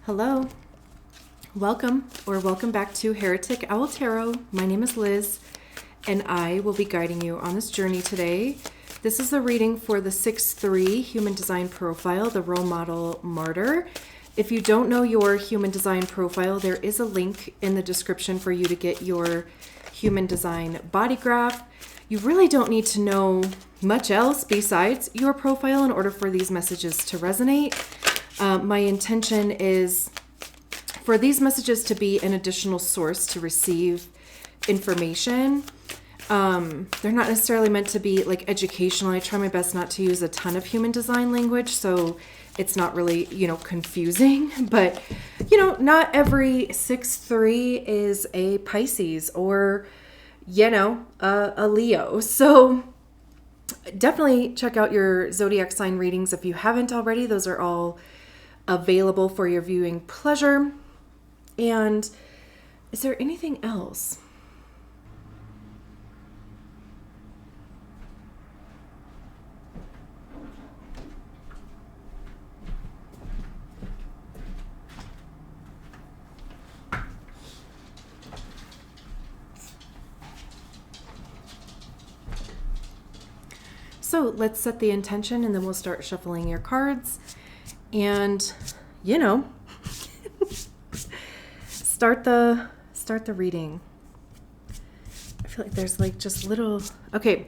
Hello, welcome back to Heretic Owl Tarot. My name is Liz, and I will be guiding you on this journey today. This is a reading for the 6-3 Human Design Profile, the Role Model Martyr. If you don't know your Human Design Profile, there is a link in the description for you to get your Human Design Body Graph. You really don't need to know much else besides your profile in order for these messages to resonate. My intention is for these messages to be an additional source to receive information. They're not necessarily meant to be like educational. I try my best not to use a ton of human design language, so it's not really, confusing. But, not every 6-3 is a Pisces or, a Leo. So definitely check out your zodiac sign readings if you haven't already. Those are all available for your viewing pleasure. And is there anything else? So let's set the intention and then we'll start shuffling your cards. And, start the reading. I feel like there's like just little, okay.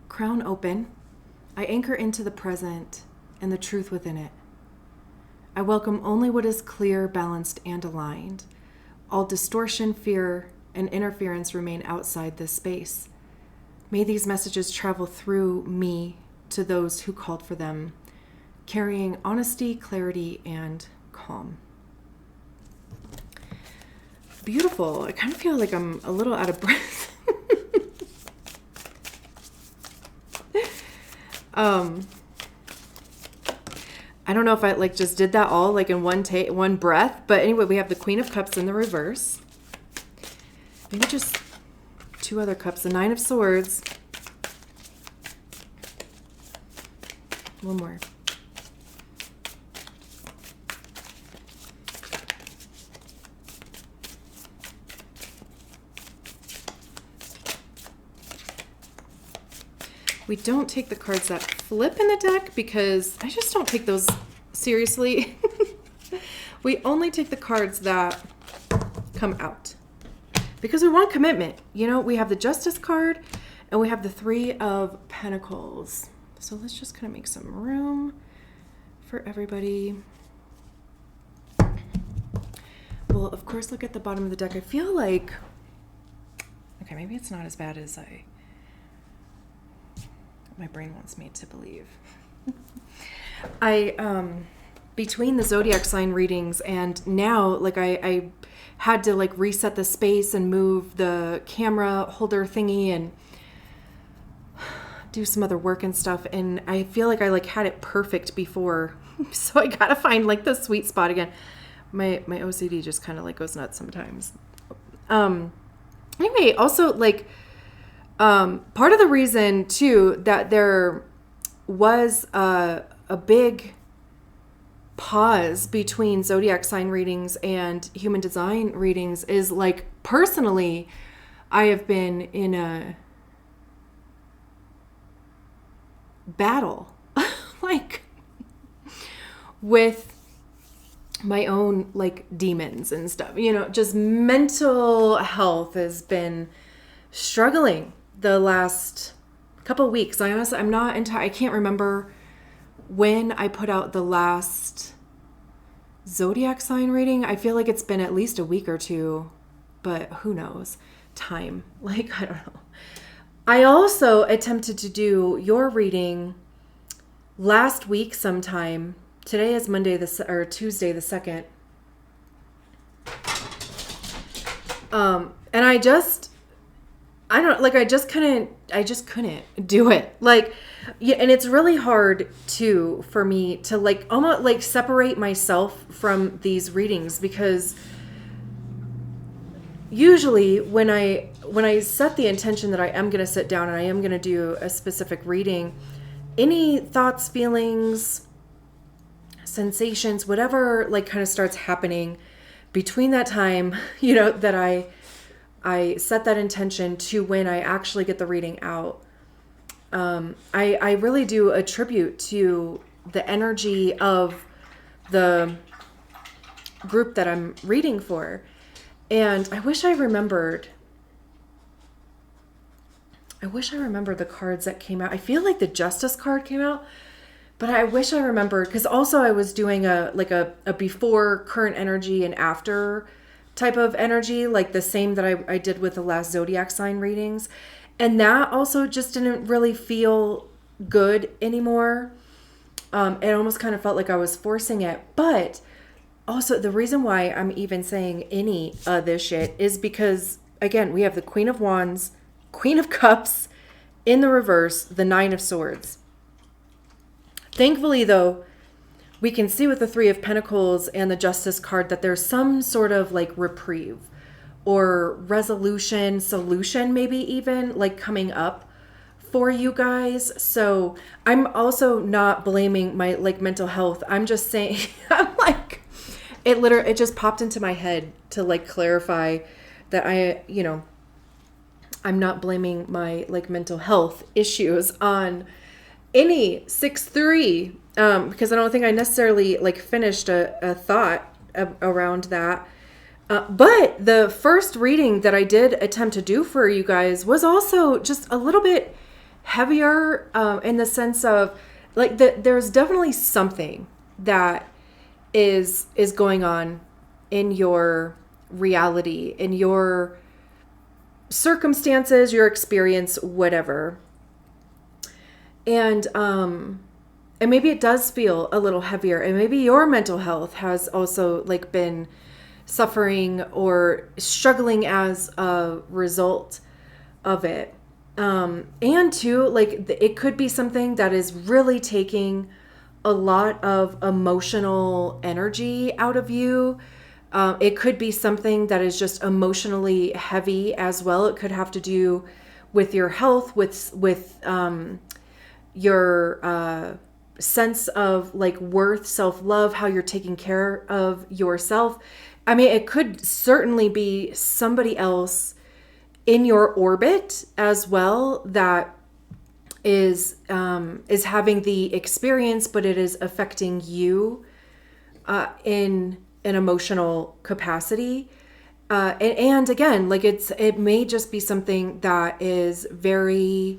Crown open. I anchor into the present and the truth within it. I welcome only what is clear, balanced, and aligned. All distortion, fear, and interference remain outside this space. May these messages travel through me to those who called for them, carrying honesty, clarity, and calm. Beautiful. I kind of feel like I'm a little out of breath. I don't know if I just did that all in one breath, but anyway, we have the Queen of Cups in the reverse. Maybe just two other cups, the Nine of Swords. One more. We don't take the cards that flip in the deck because I just don't take those seriously. We only take the cards that come out because we want commitment. We have the Justice card and we have the Three of Pentacles. So let's just kind of make some room for everybody. We'll, of course, look at the bottom of the deck. I feel like, okay, maybe it's not as bad as my brain wants me to believe. Between the zodiac sign readings and now, I had to reset the space and move the camera holder thingy and do some other work and stuff. And I feel like I had it perfect before. So I gotta find the sweet spot again. My OCD just kind of goes nuts sometimes. Anyway, also part of the reason too that there was a big pause between zodiac sign readings and human design readings is personally, I have been in a battle with my own demons and stuff. Just mental health has been struggling the last couple weeks. I can't remember when I put out the last zodiac sign reading. I feel like it's been at least a week or two, but who knows? Time. I don't know. I also attempted to do your reading last week sometime. Today is Tuesday the 2nd. And I just couldn't do it. And it's really hard too for me to almost separate myself from these readings because usually when I set the intention that I am going to sit down and I am going to do a specific reading, any thoughts, feelings, sensations, whatever like kind of starts happening between that time, that I set that intention to when I actually get the reading out, I really do attribute to the energy of the group that I'm reading for. And I wish I remembered the cards that came out. I feel like the Justice card came out, but I wish I remembered, because also I was doing a before current energy and after type of energy, like the same that I did with the last zodiac sign readings. And that also just didn't really feel good anymore. It almost kind of felt like I was forcing it. But also the reason why I'm even saying any of this shit is because, again, we have the Queen of Wands, Queen of Cups in the reverse, the Nine of Swords. Thankfully, though, we can see with the Three of Pentacles and the Justice card that there's some sort of like reprieve or resolution, solution, maybe even like coming up for you guys. So I'm also not blaming my like mental health. I'm just saying, I'm like, it just popped into my head to like clarify that I'm not blaming my like mental health issues on any 6-3, because I don't think I necessarily like finished a thought around that. But the first reading that I did attempt to do for you guys was also just a little bit heavier, in the sense of like there's definitely something that is going on in your reality, in your circumstances, your experience, whatever. And maybe it does feel a little heavier, and maybe your mental health has also like been suffering or struggling as a result of it. And too, like it could be something that is really taking a lot of emotional energy out of you. It could be something that is just emotionally heavy as well. It could have to do with your health, with your sense of like worth, self-love, how you're taking care of yourself. I mean, it could certainly be somebody else in your orbit as well that is having the experience, but it is affecting you in an emotional capacity. And again, like it may just be something that is very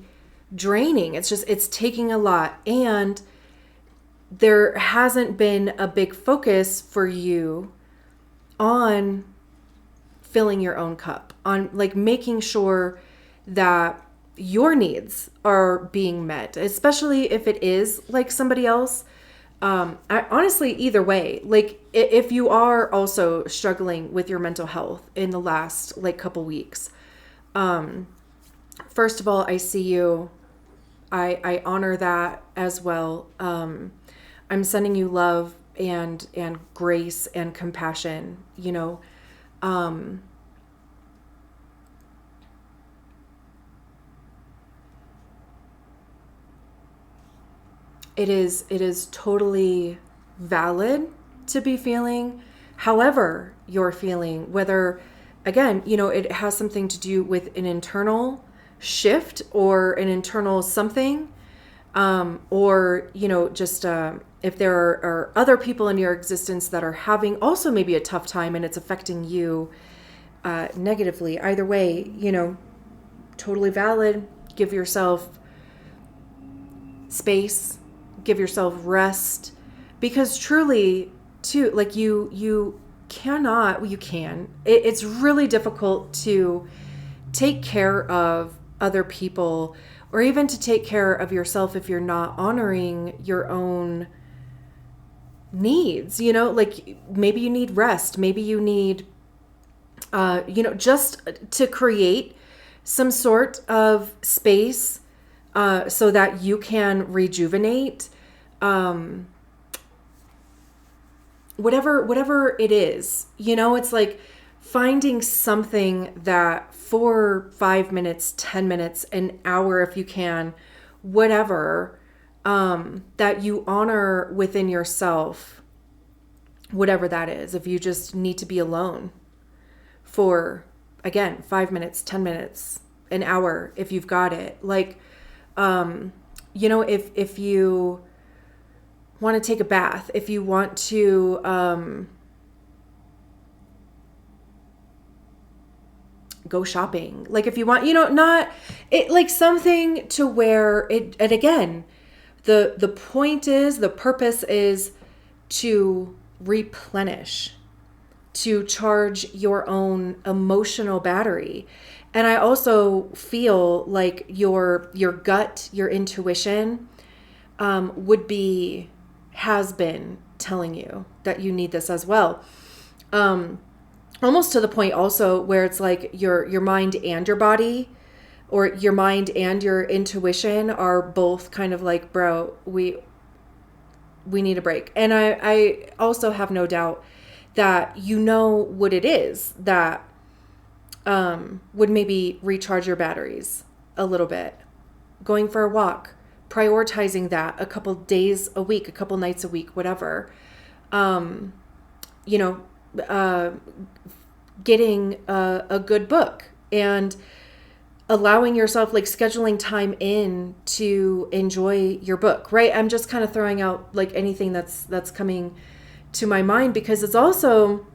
draining. It's taking a lot, and there hasn't been a big focus for you on filling your own cup, on like making sure that your needs are being met, especially if it is like somebody else. Honestly, either way, like if you are also struggling with your mental health in the last like couple weeks, first of all, I see you. I honor that as well. I'm sending you love and grace and compassion, It is totally valid to be feeling however you're feeling, whether, again, it has something to do with an internal shift or an internal something, or, just if there are other people in your existence that are having also maybe a tough time and it's affecting you negatively. Either way, totally valid. Give yourself space. Give yourself rest, because truly too, like you can, it's really difficult to take care of other people or even to take care of yourself if you're not honoring your own needs. Like maybe you need rest, maybe you need just to create some sort of space so that you can rejuvenate, whatever it is. It's like finding something that for 5 minutes, 10 minutes, an hour if you can, whatever, that you honor within yourself, whatever that is. If you just need to be alone for, again, 5 minutes, 10 minutes, an hour, if you've got it. Like, if you want to take a bath, if you want to, go shopping, like if you want, not it, like something to where it, and again, the point is, the purpose is to replenish, to charge your own emotional battery. And I also feel like your gut, your intuition, has been telling you that you need this as well. Almost to the point also where it's like your mind and your body, or your mind and your intuition are both kind of like, bro, we need a break. And I also have no doubt that what it is that would maybe recharge your batteries a little bit. Going for a walk, prioritizing that a couple days a week, a couple nights a week, whatever. Getting a good book and allowing yourself, like scheduling time in to enjoy your book, right? I'm just kind of throwing out like anything that's coming to my mind, because it's also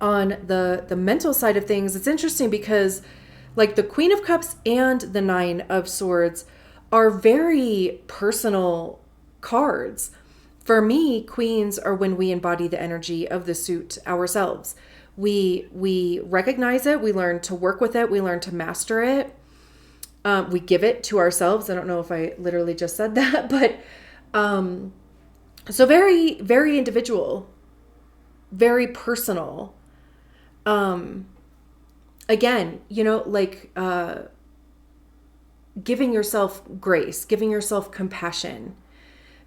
on the mental side of things. It's interesting because like the Queen of Cups and the Nine of Swords are very personal cards. For me, queens are when we embody the energy of the suit ourselves. We recognize it. We learn to work with it. We learn to master it. We give it to ourselves. I don't know if I literally just said that, but so very, very individual, very personal. Again, giving yourself grace, giving yourself compassion,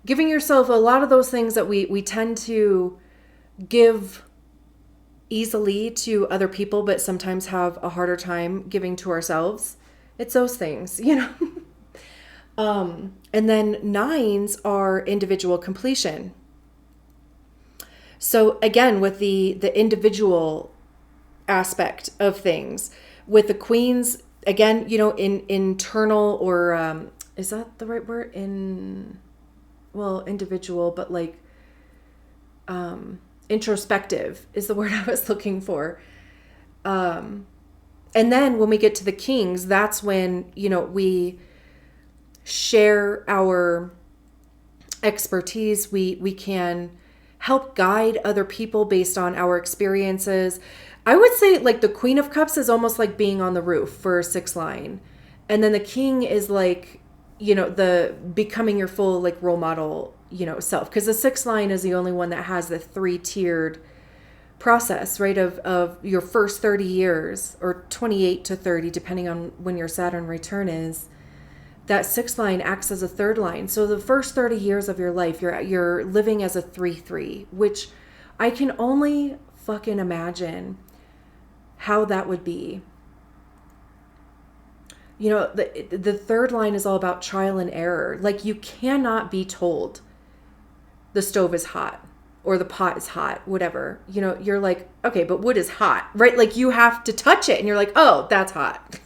giving yourself a lot of those things that we tend to give easily to other people, but sometimes have a harder time giving to ourselves. It's those things, And then nines are individual completion. So again, with the individual aspect of things, with the queens, again, in internal, or is that the right word? Individual, but like introspective is the word I was looking for. And then when we get to the kings, that's when, we share our expertise. We can help guide other people based on our experiences. I would say like the Queen of Cups is almost like being on the roof for a 6 line. And then the king is like, the becoming your full like role model, self. Because the 6 line is the only one that has the 3-tiered process, right? Of your first 30 years, or 28 to 30, depending on when your Saturn return is. That 6 line acts as a 3rd line. So the first 30 years of your life, you're living as a 3-3, which I can only fucking imagine how that would be. The 3rd line is all about trial and error. Like, you cannot be told the stove is hot or the pot is hot, whatever. You're like, okay, but wood is hot, right? Like, you have to touch it and you're like, oh, that's hot.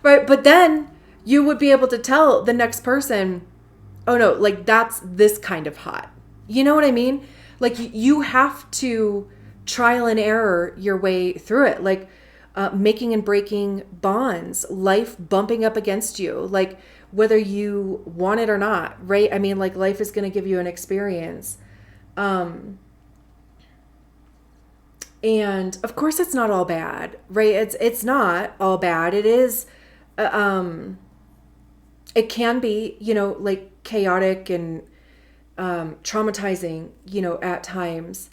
Right? But then you would be able to tell the next person, oh no, like that's this kind of hot. You know what I mean? Like, you have to trial and error your way through it. Like, making and breaking bonds, life bumping up against you, like whether you want it or not, right? I mean, like, life is going to give you an experience. And of course it's not all bad, right? It's not all bad. It is, it can be, like chaotic and, traumatizing, at times.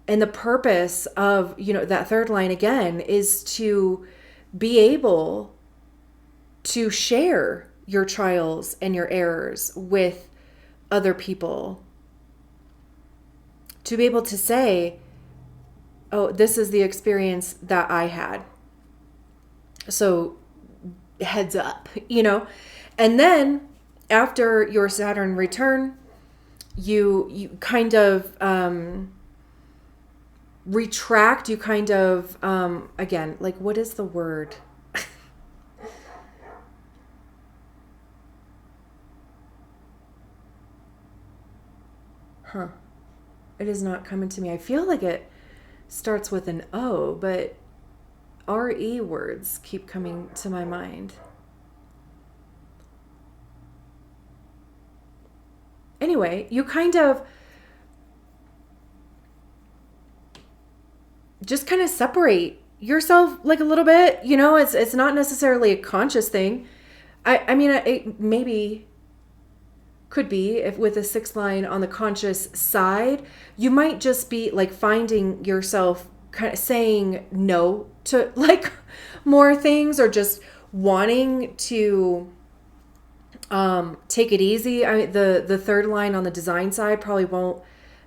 And the purpose of, that 3rd line again is to be able to share your trials and your errors with other people. To be able to say, oh, this is the experience that I had. So heads up, And then after your Saturn return, you kind of retract, you kind of, again, like, what is the word? Huh. It is not coming to me. I feel like it starts with an O, but RE words keep coming to my mind. Anyway, you kind of just kind of separate yourself like a little bit. It's not necessarily a conscious thing. I mean, it maybe could be, if with a 6th line on the conscious side, you might just be like finding yourself kind of saying no to like more things, or just wanting to take it easy. The 3rd line on the design side probably won't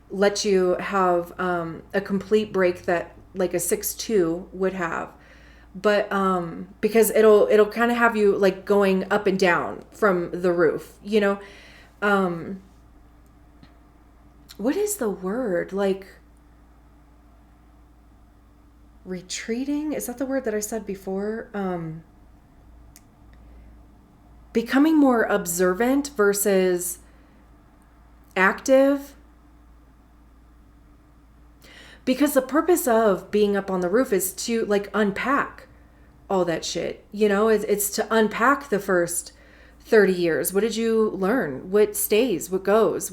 let you have a complete break that like a 6-2 would have, but because it'll kind of have you like going up and down from the roof, what is the word? Like, retreating? Is that the word that I said before? Becoming more observant versus active. Because the purpose of being up on the roof is to like unpack all that shit. It's to unpack the first 30 years. What did you learn? What stays? What goes?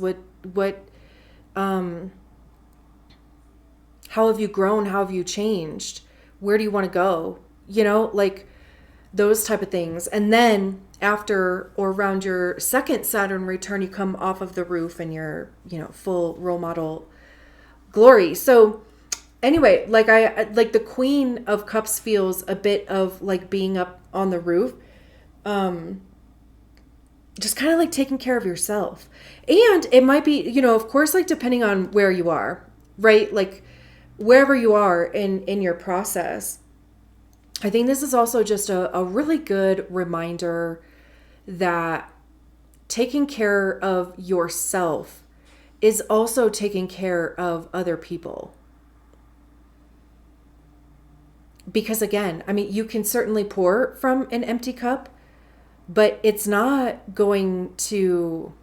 How have you grown? How have you changed? Where do you want to go? Like those type of things. And then after or around your 2nd Saturn return, you come off of the roof and you're, full role model glory. So anyway, like like the Queen of Cups feels a bit of like being up on the roof. Just kind of like taking care of yourself. And it might be, of course, like depending on where you are, right? Like wherever you are in your process. I think this is also just a really good reminder that taking care of yourself is also taking care of other people. Because again, I mean, you can certainly pour from an empty cup, but it's not going to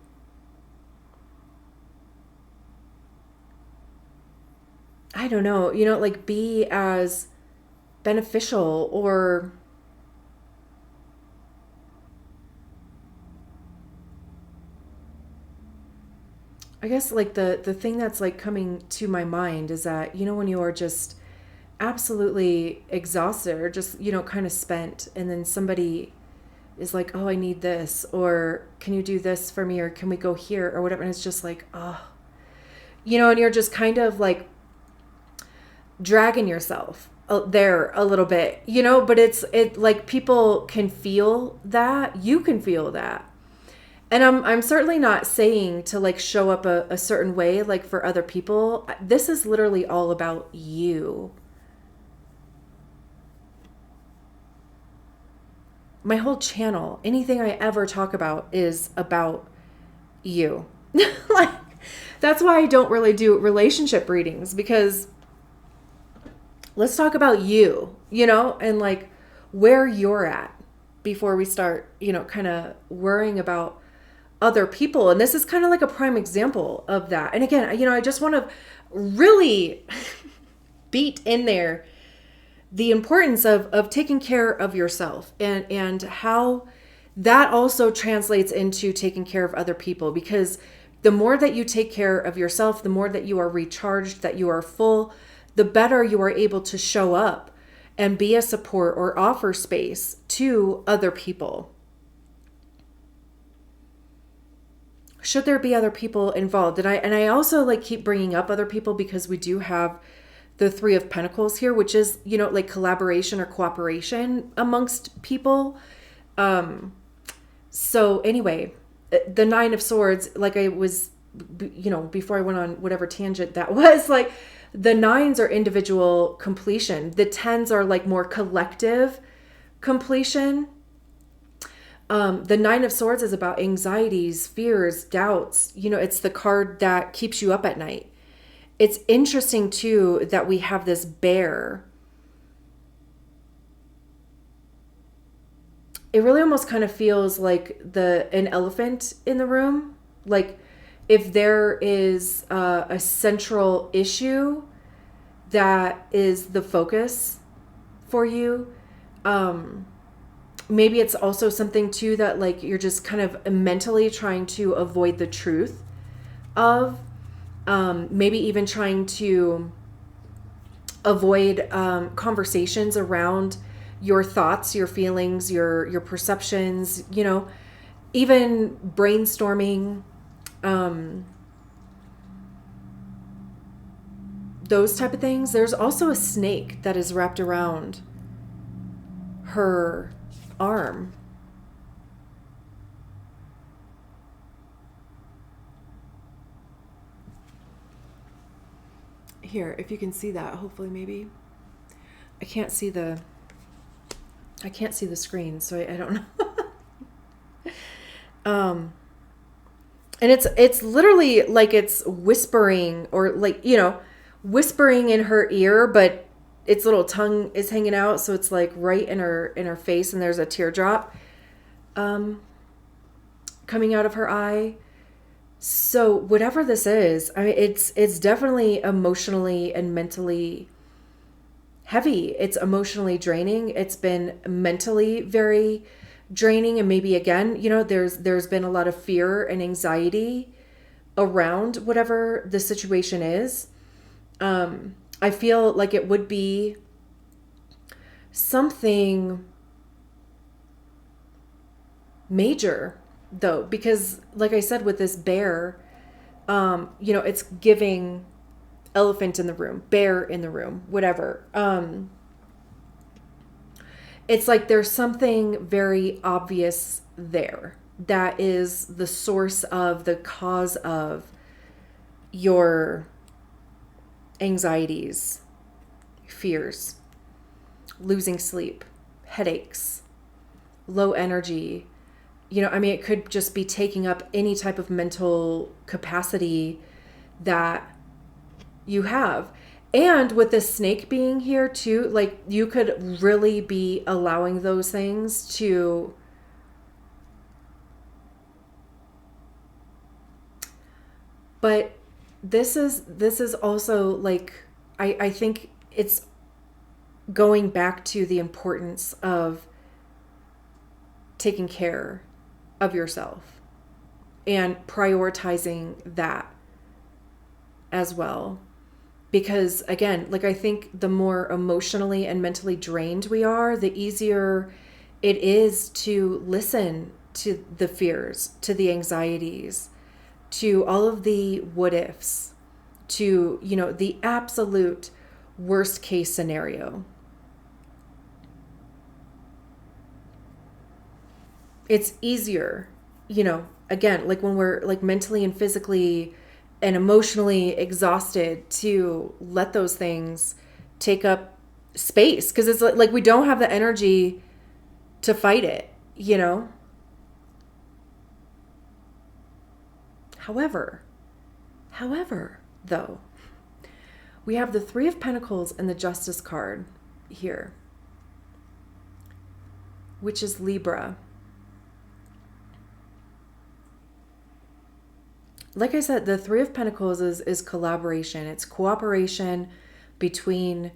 I don't know, like be as beneficial, or I guess like the thing that's like coming to my mind is that, when you are just absolutely exhausted, or just, kind of spent, and then somebody is like, oh, I need this, or can you do this for me, or can we go here, or whatever, and it's just like, oh, and you're just kind of like dragging yourself there a little bit, but it like people can feel that, you can feel that. And I'm certainly not saying to like show up a certain way like for other people. This is literally all about you. My whole channel, anything I ever talk about is about you. Like, that's why I don't really do relationship readings, because let's talk about you, and like where you're at before we start, kind of worrying about other people. And this is kind of like a prime example of that. And again, I just want to really beat in there the importance of taking care of yourself, and how that also translates into taking care of other people. Because the more that you take care of yourself, the more that you are recharged, that you are full, the better you are able to show up and be a support or offer space to other people. Should there be other people involved? And I also like keep bringing up other people because we do have the 3 of Pentacles here, which is, like collaboration or cooperation amongst people. So anyway, the 9 of Swords, like I was, before I went on whatever tangent that was, like The nines are individual completion. The tens are like more collective completion. The Nine of Swords is about anxieties, fears, doubts. It's the card that keeps you up at night. It's interesting too that we have this bear. It really almost kind of feels like an elephant in the room. Like if there is a central issue that is the focus for you, maybe it's also something too that like you're just kind of mentally trying to avoid the truth of, maybe even trying to avoid conversations around your thoughts, your feelings, your perceptions, even brainstorming, those type of things. There's also a snake that is wrapped around her arm. Here, if you can see that, hopefully, maybe. I can't see the screen, so I don't know. And it's literally like it's whispering, or like, whispering in her ear, but its little tongue is hanging out, so it's like right in her face, and there's a teardrop coming out of her eye. So whatever this is, I mean, it's definitely emotionally and mentally heavy. It's emotionally draining. It's been mentally very draining, and maybe again, there's been a lot of fear and anxiety around whatever the situation is. I feel like it would be something major though, because like I said, with this bear, it's giving elephant in the room, bear in the room, whatever. It's like there's something very obvious there that is the source of, the cause of your anxieties, fears, losing sleep, headaches, low energy. It could just be taking up any type of mental capacity that you have. And with the snake being here too, like you could really be allowing those things to but this is also like, I think it's going back to the importance of taking care of yourself and prioritizing that as well. Because again, like I think the more emotionally and mentally drained we are, the easier it is to listen to the fears, to the anxieties, to all of the what ifs, to, the absolute worst case scenario. It's easier, again, like when we're like mentally and physically and emotionally exhausted, to let those things take up space, because it's like we don't have the energy to fight it, However, though, we have the Three of Pentacles and the Justice card here, which is Libra. Like I said, the Three of Pentacles is collaboration. It's cooperation between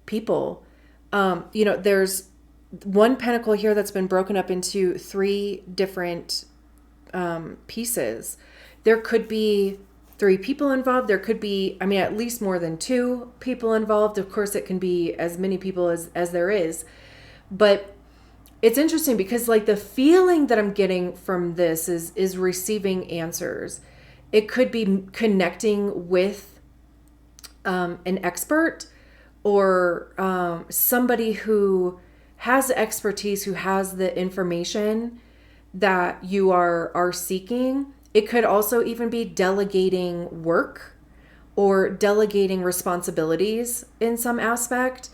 people. There's one pentacle here that's been broken up into three different pieces. There could be three people involved. There could be, at least more than two people involved. Of course, it can be as many people as there is. But it's interesting because like the feeling that I'm getting from this is receiving answers. It could be connecting with an expert, or somebody who has expertise, who has the information that you are seeking. It could also even be delegating work or delegating responsibilities in some aspect.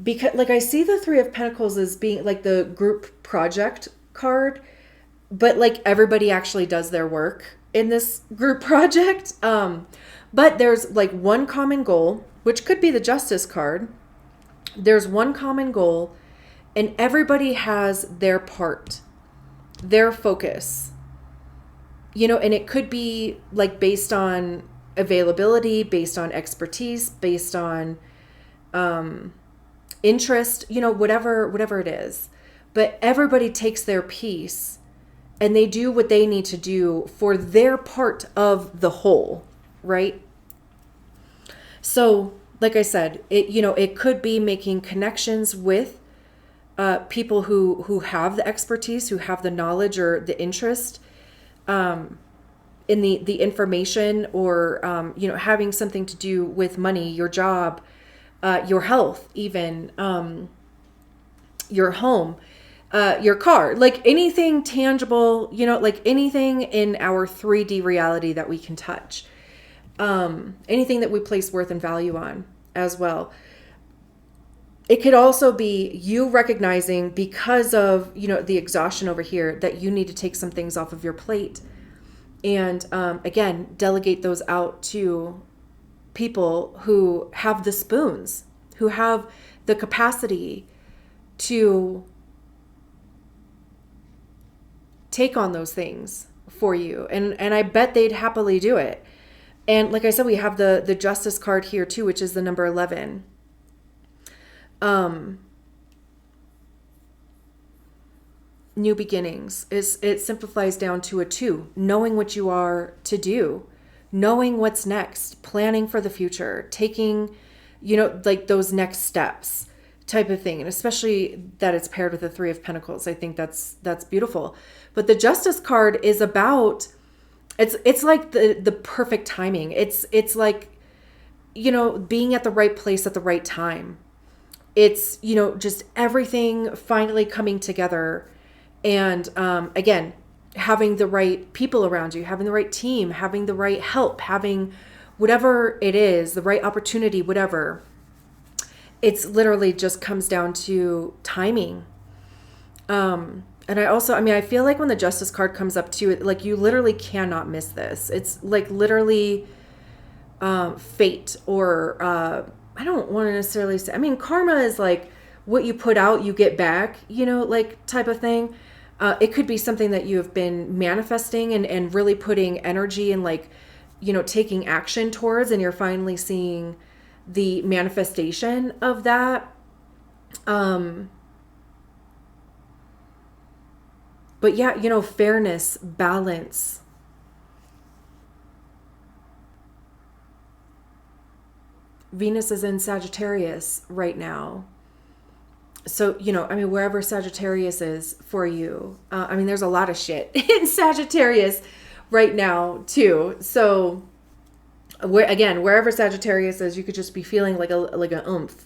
Because like I see the Three of Pentacles as being like the group project card, but like everybody actually does their work in this group project. But there's like one common goal, which could be the Justice card. There's one common goal, and everybody has their part, their focus, and it could be like based on availability, based on expertise, based on interest, whatever it is. But everybody takes their piece and they do what they need to do for their part of the whole, right? So, like I said, it could be making connections with people who have the expertise, who have the knowledge or the interest in the information, or having something to do with money, your job, your health, even your home, your car, like anything tangible, like anything in our 3D reality that we can touch, anything that we place worth and value on as well. It could also be you recognizing, because of, the exhaustion over here, that you need to take some things off of your plate. And again, delegate those out to people who have the spoons, who have the capacity to take on those things for you. And I bet they'd happily do it. And like I said, we have the Justice card here too, which is the number 11. New beginnings. It simplifies down to a 2, knowing what you are to do, knowing what's next, planning for the future, taking, like those next steps type of thing. And especially that it's paired with the 3 of Pentacles. I think that's beautiful. But the Justice card is about, it's like the perfect timing. It's like, being at the right place at the right time. It's, just everything finally coming together. And again, having the right people around you, having the right team, having the right help, having whatever it is, the right opportunity, whatever. It's literally just comes down to timing. And I feel like when the Justice card comes up too, like you literally cannot miss this. It's like literally fate, or I don't want to necessarily say, karma is like what you put out, you get back, like type of thing. It could be something that you have been manifesting and really putting energy and like, taking action towards, and you're finally seeing the manifestation of that. But yeah, fairness, balance. Venus is in Sagittarius right now. So, wherever Sagittarius is for you, there's a lot of shit in Sagittarius right now too. So wherever Sagittarius is, you could just be feeling like a oomph,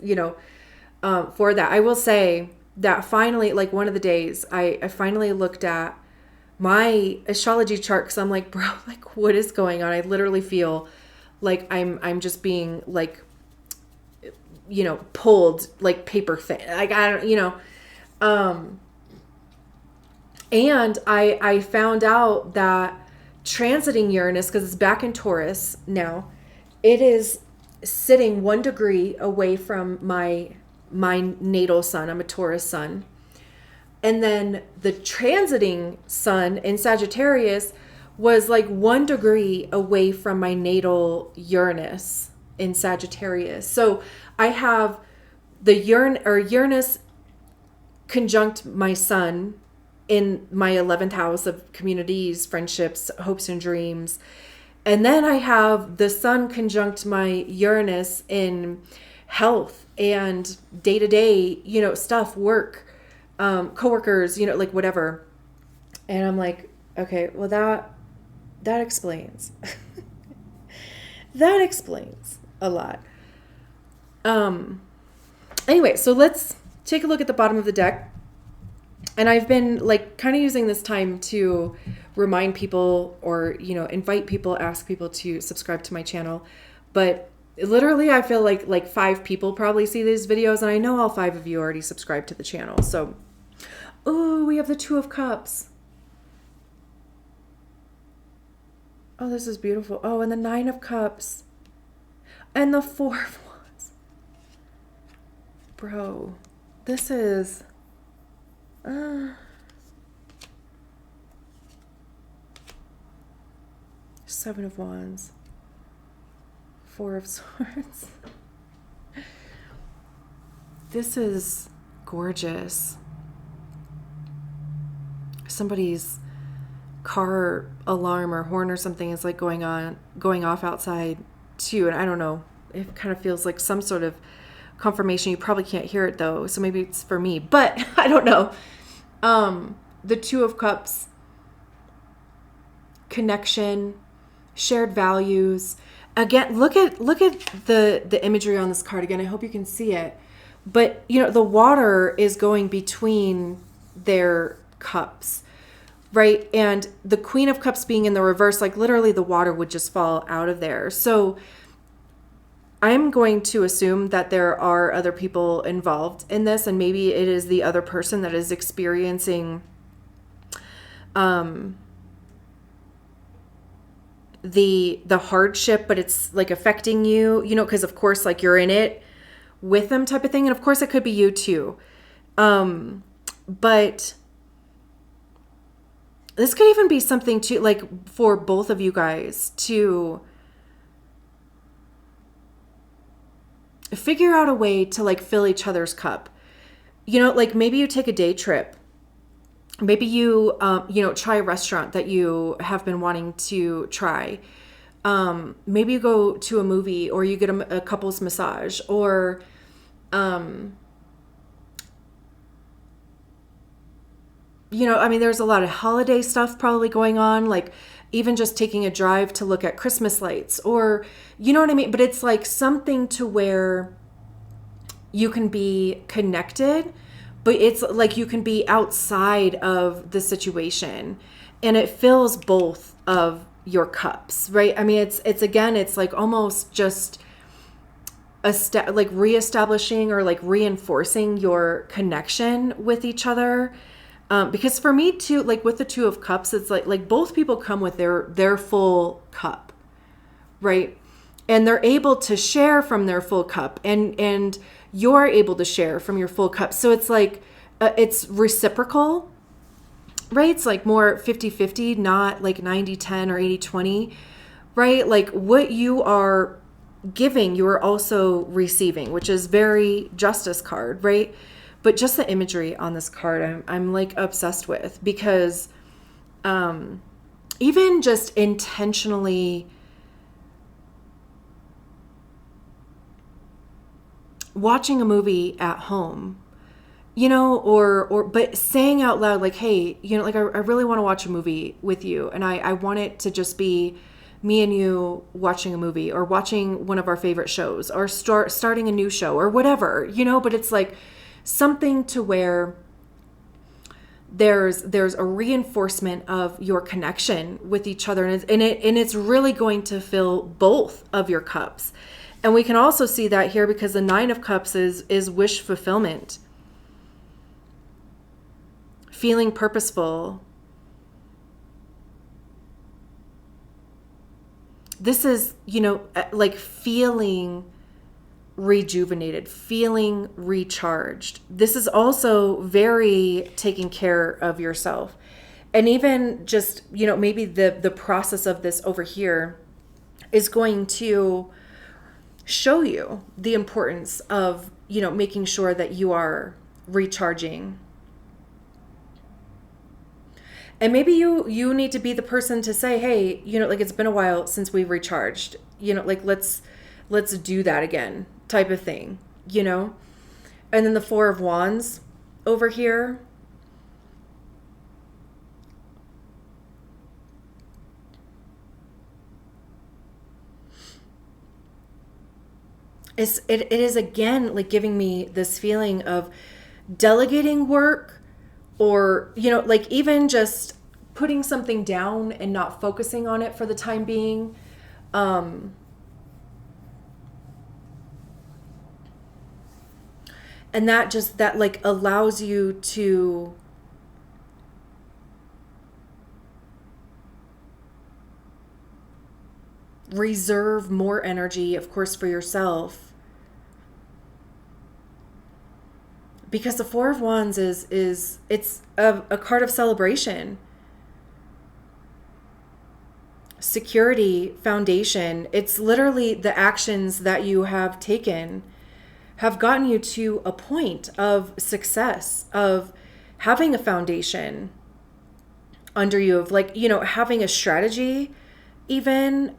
for that. I will say that finally, like one of the days I finally looked at my astrology chart, because I'm like, bro, like what is going on? I literally feel like I'm just being like, pulled like paper thin. Like, I don't, and I found out that transiting Uranus, because it's back in Taurus now, it is sitting 1 degree away from my natal sun. I'm a Taurus sun. And then the transiting sun in Sagittarius was like 1 degree away from my natal Uranus in Sagittarius. So I have the Uranus conjunct my sun in my 11th house of communities, friendships, hopes and dreams. And then I have the sun conjunct my Uranus in health and day-to-day, stuff, work, coworkers, like whatever. And I'm like, okay, well that explains. That explains a lot. Anyway, so let's take a look at the bottom of the deck. And I've been like kind of using this time to remind people or, invite people, ask people to subscribe to my channel. But literally, I feel like 5 people probably see these videos, and I know all 5 of you already subscribed to the channel. So, oh, we have the 2 of Cups. Oh, this is beautiful. Oh, and the 9 of Cups. And the 4 of Wands. Bro, this is... 7 of Wands. 4 of Swords. This is gorgeous. Somebody's car alarm or horn or something is like going off outside too. And I don't know. It kind of feels like some sort of confirmation. You probably can't hear it though. So maybe it's for me, but I don't know. The 2 of Cups, connection, shared values. Again, look at the imagery on this card again. I hope you can see it. But, the water is going between their cups, right? And the Queen of Cups being in the reverse, like literally the water would just fall out of there. So I'm going to assume that there are other people involved in this, and maybe it is the other person that is experiencing the hardship, but it's like affecting you, because of course, like you're in it with them type of thing. And of course it could be you too. But this could even be something to like for both of you guys to figure out a way to like fill each other's cup. Like maybe you take a day trip. Maybe you, try a restaurant that you have been wanting to try. Maybe you go to a movie, or you get a couple's massage, or, there's a lot of holiday stuff probably going on, like even just taking a drive to look at Christmas lights, or, you know what I mean? But it's like something to where you can be connected, but it's like you can be outside of the situation, and it fills both of your cups, right? It's like almost just like reestablishing or like reinforcing your connection with each other. Because for me too, like with the 2 of Cups, it's like both people come with their full cup, right? And they're able to share from their full cup, and you're able to share from your full cup. So it's like, it's reciprocal, right? It's like more 50-50, not like 90-10 or 80-20, right? Like what you are giving, you are also receiving, which is very Justice card, right? But just the imagery on this card, I'm like obsessed with, because even just intentionally watching a movie at home, but saying out loud, like, hey, like I really want to watch a movie with you. And I want it to just be me and you watching a movie, or watching one of our favorite shows, or starting a new show, or whatever, but it's like something to where there's a reinforcement of your connection with each other. And it's really going to fill both of your cups. And we can also see that here, because the 9 of Cups is wish fulfillment. Feeling purposeful. This is, like feeling rejuvenated, feeling recharged. This is also very taking care of yourself. And even just, maybe the process of this over here is going to show you the importance of, making sure that you are recharging. And maybe you need to be the person to say, hey, like it's been a while since we've recharged, like let's do that again type of thing, And then the 4 of Wands over here. It is again like giving me this feeling of delegating work, or like even just putting something down and not focusing on it for the time being. And that like allows you to reserve more energy, of course, for yourself. Because the Four of Wands it's a card of celebration, security, foundation. It's literally the actions that you have taken have gotten you to a point of success, of having a foundation under you, of like, having a strategy, even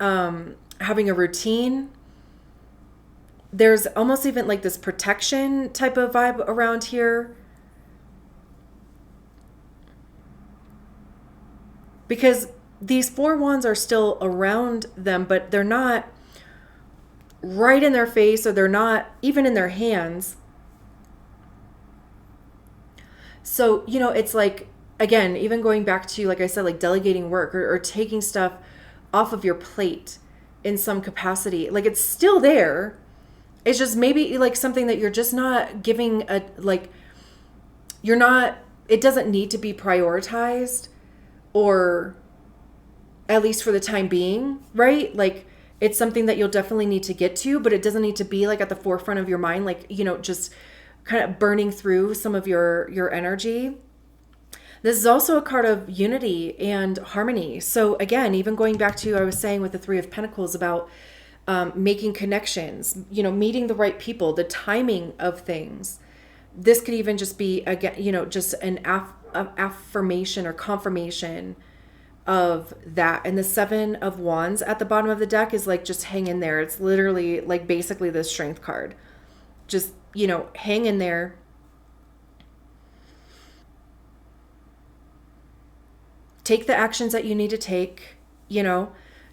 having a routine. There's almost even like this protection type of vibe around here. Because these Four Wands are still around them, but they're not right in their face, or they're not even in their hands. So, it's like, again, even going back to, like I said, like delegating work, or taking stuff off of your plate in some capacity. Like, it's still there. It's just maybe like something that you're just not giving it doesn't need to be prioritized, or at least for the time being, right? Like, it's something that you'll definitely need to get to, but it doesn't need to be like at the forefront of your mind, like, just kind of burning through some of your energy. This is also a card of unity and harmony. So again, even going back to, I was saying with the Three of Pentacles about making connections, meeting the right people, the timing of things. This could even just be, again, just an affirmation or confirmation of that. And the Seven of Wands at the bottom of the deck is like, just hang in there. It's literally like basically the strength card. Just, hang in there. Take the actions that you need to take,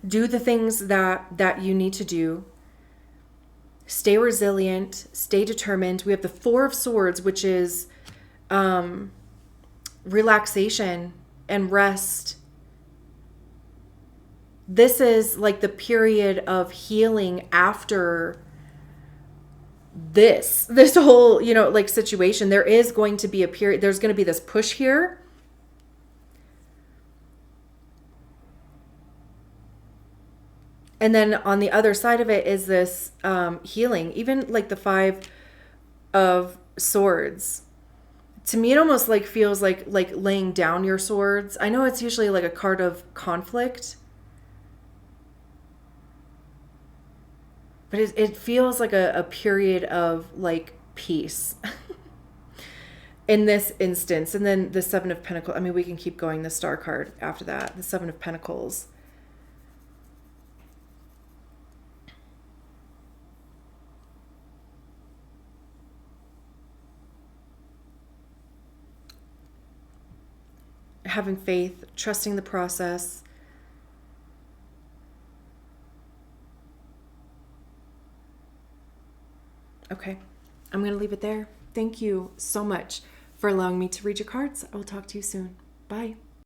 do the things that you need to do. Stay resilient, stay determined. We have the Four of Swords, which is relaxation and rest. This is like the period of healing after this whole, like situation. There is going to be a period, there's going to be this push here. And then on the other side of it is this healing. Even like the Five of Swords. To me, it almost like feels like laying down your swords. I know it's usually like a card of conflict, but it feels like a period of like peace in this instance. And then the Seven of Pentacles. I mean, we can keep going. The Star card after that. The Seven of Pentacles. Having faith, trusting the process. Okay, I'm going to leave it there. Thank you so much for allowing me to read your cards. I will talk to you soon. Bye.